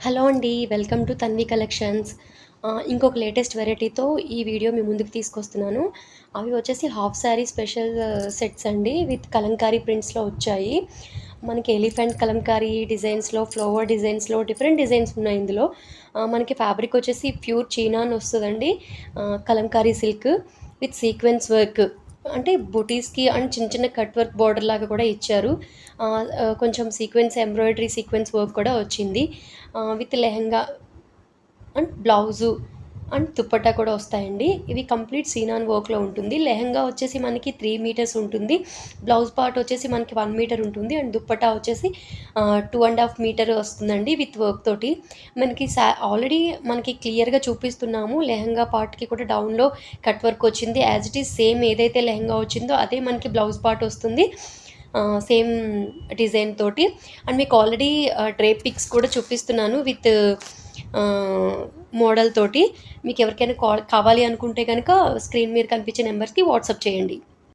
Hello అండి. Welcome to Tanvi collections. ఇంకొక latest వెరైటీతో ఈ వీడియో మీ ముందుకు తీసుకొస్తున్నాను. అవి వచ్చేసి హాఫ్ శారీ స్పెషల్ సెట్స్ అండి. విత్ కలంకారీ ప్రింట్స్‌లో వచ్చాయి. మనకి ఎలిఫెంట్ కలంకారీ డిజైన్స్‌లో, ఫ్లవర్ డిజైన్స్‌లో డిఫరెంట్ డిజైన్స్ ఉన్నాయి ఇందులో. మనకి ఫ్యాబ్రిక్ వచ్చేసి ప్యూర్ చీనాన్ వస్తదండి. Kalamkari silk with sequence work. అంటే బుటీస్‌కి అండ్ చిన్న చిన్న కట్ వర్క్ బోర్డర్ లాగా కూడా ఇచ్చారు. కొంచెం సీక్వెన్స్ ఎంబ్రాయిడరీ సీక్వెన్స్ వర్క్ కూడా వచ్చింది. With lehenga and blouse and dupatta కూడా వస్తాయండి. ఇవి కంప్లీట్ సీనాన్ వర్క్‌లో ఉంటుంది. లెహెంగా వచ్చేసి మనకి 3 మీటర్స్ ఉంటుంది. బ్లౌజ్ పార్ట్ వచ్చేసి మనకి 1 మీటర్ ఉంటుంది. అండ్ దుపట్టా వచ్చేసి 2½ మీటర్ వస్తుందండి విత్ వర్క్ తోటి. మనకి ఆల్రెడీ మనకి క్లియర్‌గా చూపిస్తున్నాము. లెహెంగా పార్ట్‌కి కూడా డౌన్‌లో కట్ వర్క్ వచ్చింది. యాజ్ ఇట్ ఈజ్ సేమ్ ఏదైతే లెహెంగా వచ్చిందో అదే మనకి బ్లౌజ్ పార్ట్ వస్తుంది. సేమ్ డిజైన్ తోటి. అండ్ మీకు ఆల్రెడీ డ్రేప్ పిక్స్ కూడా చూపిస్తున్నాను విత్ మోడల్ తోటి. మీకు ఎవరికైనా కావాలి అనుకుంటే గనక స్క్రీన్ మీద కనిపించే నెంబర్‌కి వాట్సాప్ చేయండి.